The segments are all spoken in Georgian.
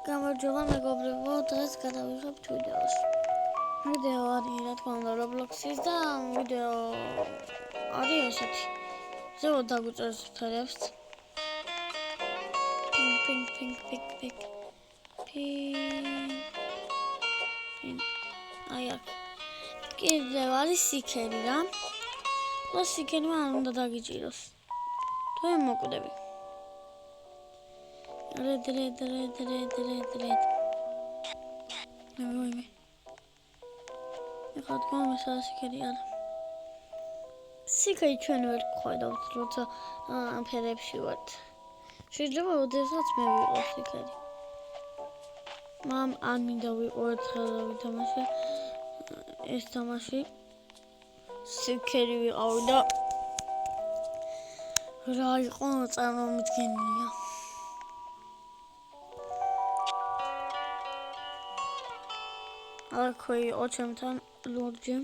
გამარჯობა მეგობრებო, დღეს გადავიღებთ ვიდეოს. ვიდეო არის რა თქმა უნდა Roblox-ის და ვიდეო არის ესეთი. ზევოთ დაგვიწერეს ფერებს. Pink. აი აქ. კიდევ არის სიქერი რა. და სიქერმა არ უნდა დაგიჭიროს. თუ მოკვდები. Red. Მოიმე. ეხლა თქვენ სიქერი არა. სიქერი ჩვენ ვერ გვხვდებით, როცა ფერებში ვართ. შეიძლება ოდესაც მე ვიყო სიქერი. მამ არ მინდა ვიყო ერთხელ ვითამაშე ეს თამაში. სიქერი ვიყავი და რა იყო წარმომიდგენია. აქვე იყო ჩემთან ლორჯი.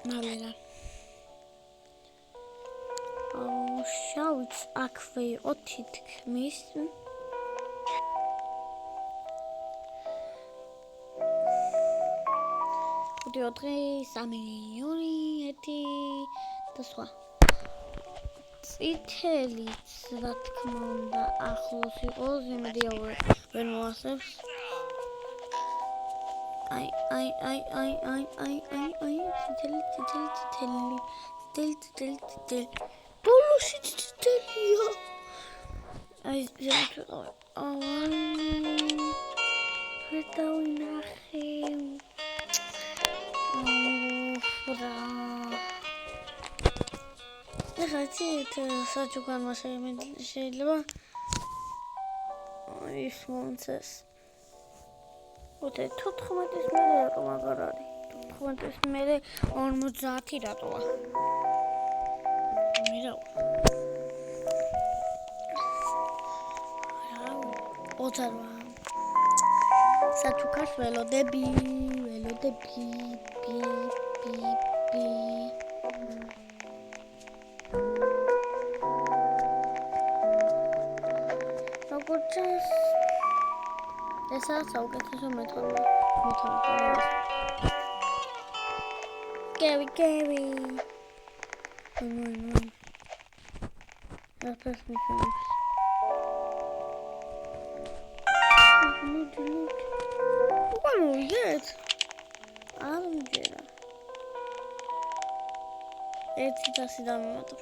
მალერა. შავიც აქვე იყო თითქმის. და სხვა. წითელიც რა თქმა უნდა ახლოს იყო, იმედია ვერ მოასწრებს. აი, წითელი. ბოლოში წითელია. აი, ზემოთ ვიყავ. ვერ დავინახე. საჩუქარმა შეიძლება ის მომცეს. 14-ის მერე რატო მაგარ არის? 14-ის მერე 50 რატოა? ოთარვა. საჩუქარს ველოდები. Gorgeous. ეს არის საუკეთესო მეთოდი. Gary. That's me. Look. What is it? I don't get it. Έτσι τα συντάμε του.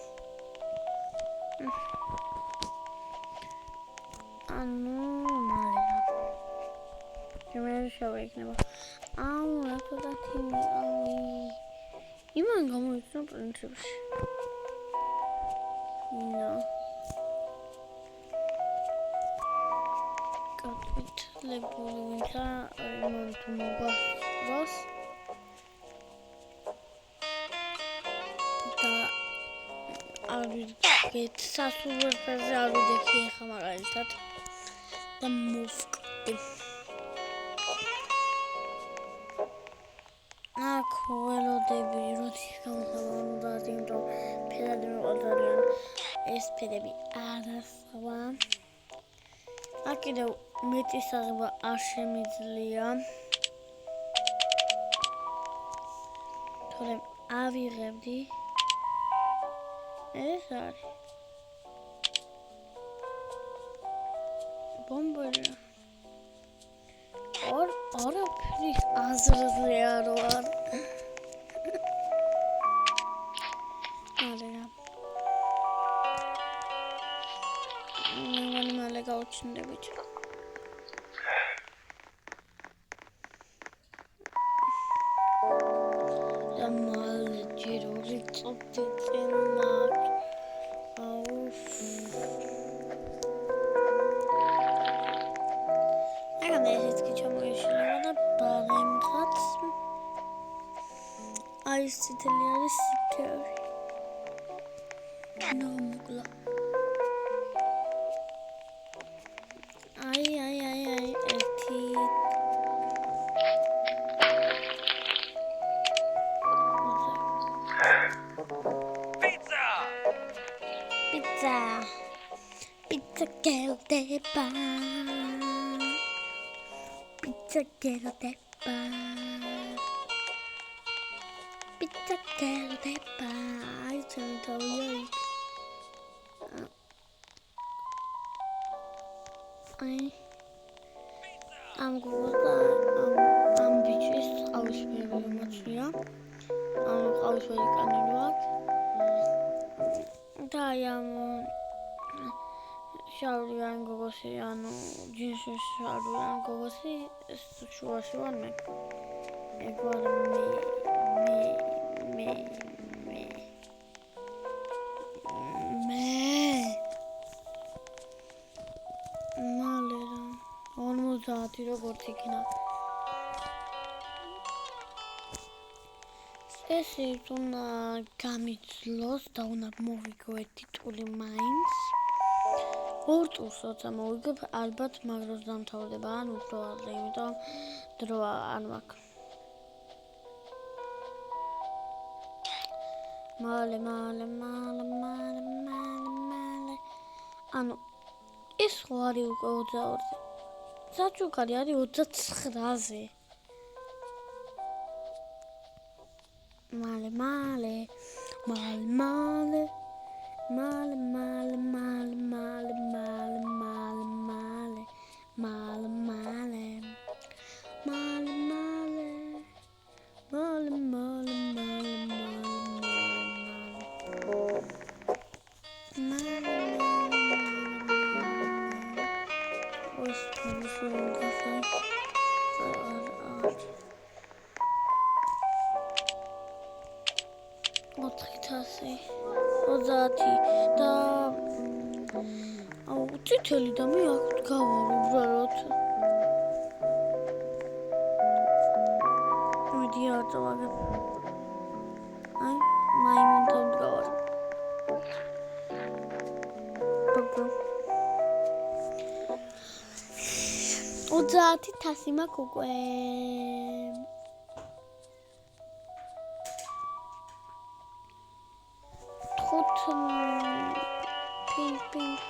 Anomalia. Camera show იქნება. რა თქმა იმან გამოიწვია პრინციპში. No. გაკეთებული ვინცა იმან თუ მოგასწროს. და არ ვიგეთ სასურველზე არ ვიდექი ახლა მაგალითად. და მოვკდი. აქ ველოდები როდის გამოსავალი იმიტომ ფერად მოყოლიან ეს ფერები არასვა. აქ კიდევ მეტი საღება არ შემიძლია. თორემ ავიღებდი. ეს არის Bomber. Or please azrızlı yer var. Alera. Benim öyle gauch'un da bir. Zamal cirori çok titremek. Ay siteleri siker. No mugla. Ay eti. Pizza. Pizza gelდება. Pizza gelდება. Pizza gelდება. Აი წამთავია იქ. აი ამ გულდა ამ ბიჭის ყავისფერი მოწია. ანუ ყავისფერი კანილი აქვს. და აი ამ შავრიან გოგოსი, ანუ ჯინსის შავრიან გოგოსი შუაში ვარ მე. ეგ ვარ მე. მალე რა 50 როგორც იქნა. ეს უნდა გამიძლოს და უნდა მოვიგო ერთი ტული მაინც. ორ ტულს როცა მოვიგებ, ალბათ მაგროს დამთავრდება, ან უფრო ადრე, იმიტომ დრო არ მაქვს. მალე. ანუ ეს ხო არის უკვე 22-ზე. საჩუქარი არის 29-ზე. მალე. და წითელი და მე აქ გავარ უბრალოდ. მოდი არ დავაგებ. აი მაიმუნთან გავარ. 30,000 მაქვს უკვე.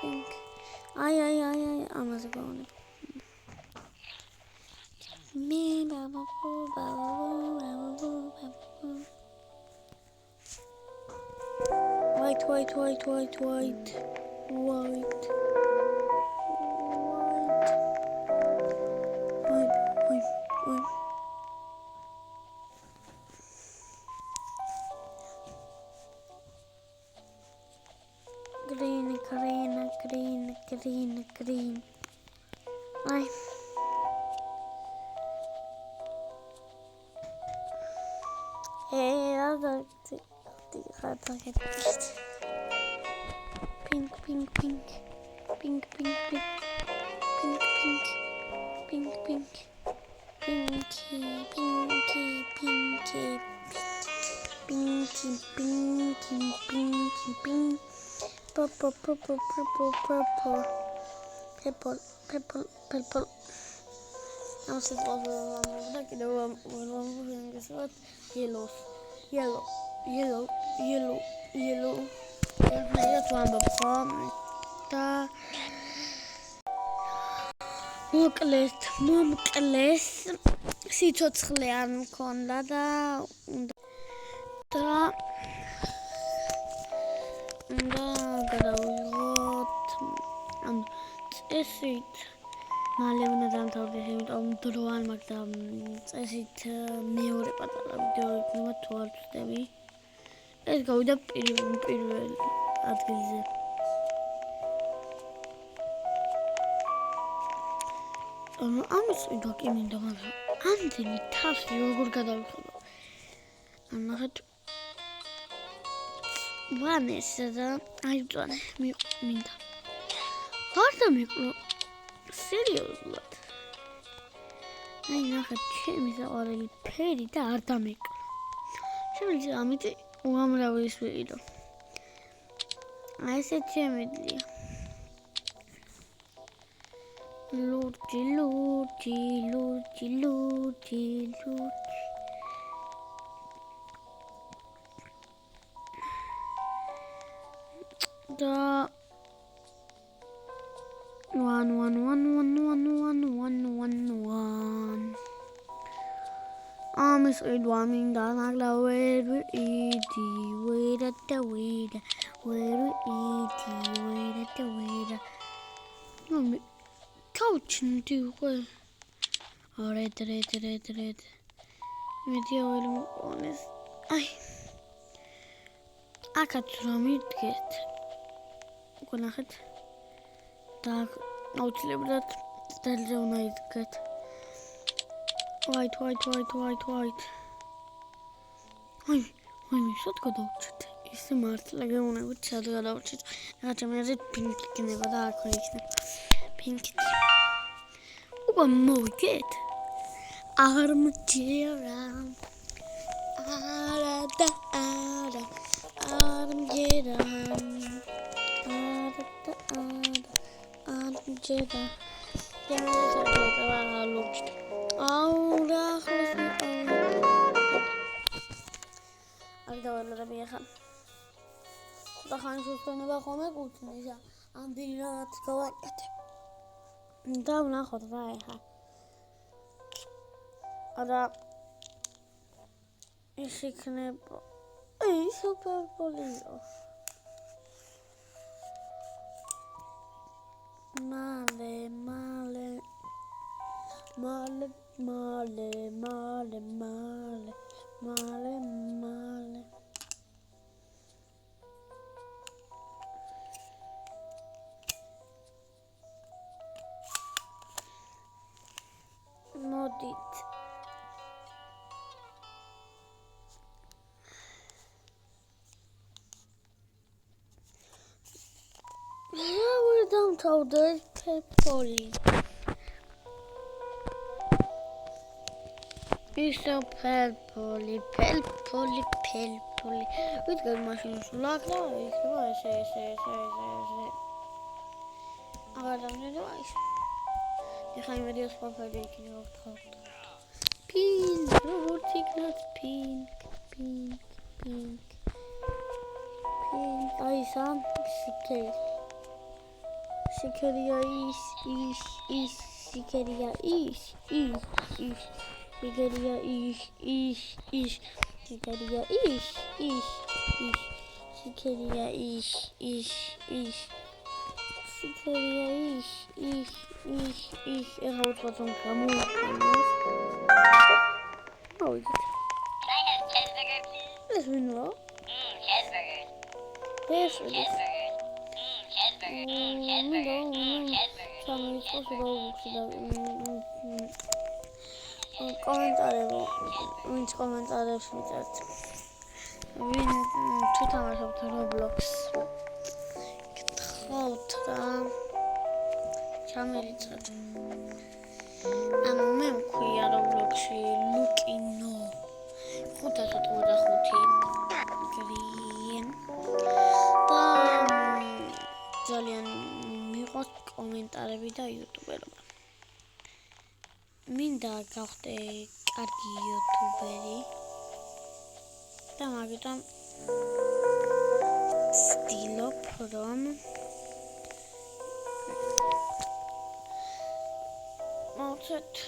Pink. Ay, amazı bağlı. White. Green. Ay. Pink. Purple. I'm just yellow. That's one da მომკლეს სიცოცხლე არ მქონდა და უნდა გადავიღოთ ამ წესით მალე უნდა დამთავრდეს, იმიტომ დრო არ მაქვს და წესით მეორე პატარა ვიდეო იქნება თუ არ ვწდები. ეს გავიდა პირველ ადგილზე. ამის ვიდეო კი მინდა, მაგრამ ამდენი თავი როგორ გადავიხადო. ნახეთ ვანესა და აიწვანე მინდა. არ დამიკლო სერიოზულად. აი ნახეთ ჩემი საყვარელი ფერი და არ დამიკლო. შემიძლია ამით უამრავი ის ვიყიდო. აი ესე შემიძლია. ლურჯი. და 1 ამის ყიდვა მინდა მაგრამ ვერ ვიდი კაუჩნდი უკვე რედ მედი ვერ მიყონეს აი აქაც რომ მიდგეთ უკვე ნახეთ და აუცილებლად სტელზე უნდა იდგეთ white აი სად გადავჭით ისე მართლა გეუბნებით სად გადავჭით რაღაცა მე პინკი გნება და აქ იქნება პინკი უკვე მოვიგეთ არ მჯერა არა არ მჯერა არ მჯერა დაველოდები ახლა ცოტა ხანი შეცდონება ხოლმე გულწრფელს ამდენი რაღაც გავაკეთე და ვნახოთ რა ახლა არა ის იქნება სუპერბოლიო მალე მოდით რა დამთავრდა პეპოლი ისო პელპოლი ვიდგარ მაშინას ვლაკ და იქნება ესე აღარ დამჯერდება ის ეხლა იმ ვიდეოს ფაფები იქნება ვთხოვთ პინკ როგორც იქნათ პინკ აი სამ სიქერია ის სიქერია ის სიქერია ის სიქერია ეხლა ვთქვათ რომ გამოვიყენოს მოვიგეთ ეს ვინოა ეს ვინც კომენტარებში მიწერთ ვინ თუ თამაშობთ Roblox გთხოვთ რა ჩამერიცოთ ანუ მე მქვია Roblox-ში ლუკინო 585 გრინ და ძალიან მიყვარს კომენტარები და იუტუბერობა მინდა გავხდე კარგი იუტუბერი და მაგიტომ ვცდილობ რომ მოვცეთ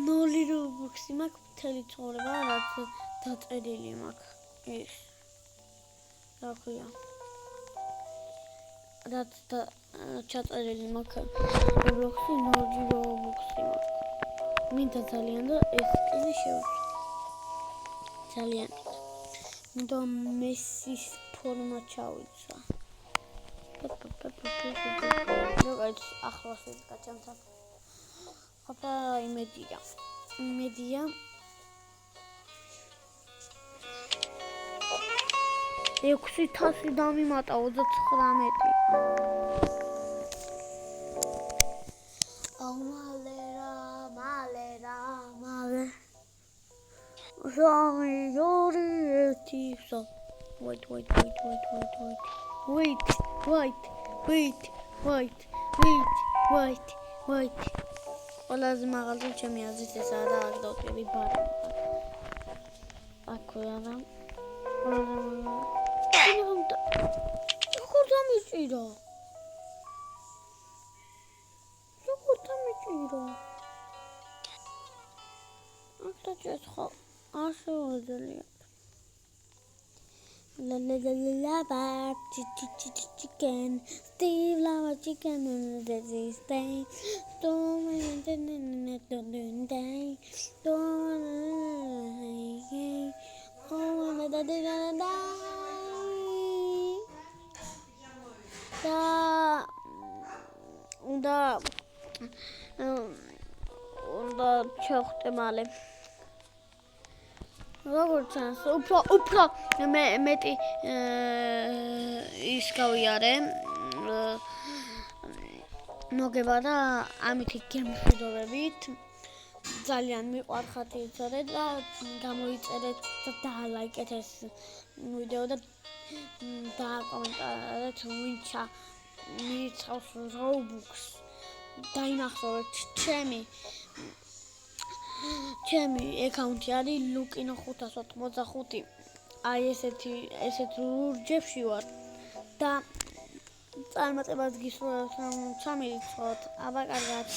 ნოლი Roblox-ი მაქვს მთელი ცხოვრება რაც დაწერილი მაქვს ის რა ქვია რაც ჩაწერილი მაქვს Roblox-ი ნოლი Roblox-ი მაქვს მინდა ძალიან და ეს სკინი შევცვლი ძალიან მინდა მესის ფორმა ჩავიცვა როგორც ახლოს იდგა ჩემთან აბა იმედია 6000 დამიმატა 39 მალე Zombie, so wait. ყველაზე მაღალზე ჩემი აზრით ესაა და აქ დავწერდი ბარი. აქ რა. დამიჭირო. როგორ დამიჭირო? აქ დაჭეცხო. ასე უძლიათ. La la la la la ba chicken Steve lava chicken and this is day don't day don't და ჩახტე მალე როგორც ჩანს უფრო მეტი ის გავიარე მოგება და ამითი გემშვიდობებით ძალიან მიყვარხათ იცოდე და გამოიწერეთ და დალაიკეთ ეს ვიდეო და დააკომენტარეთ ვინცა მიიწევს Robux დაინახავთ ჩემი აკაუნტი არის Lukino 585 აი ესეთ ლურჯებში ვარ და წარმატებას გისურვებთ რომ ჩამირიცხოთ აბა კარგად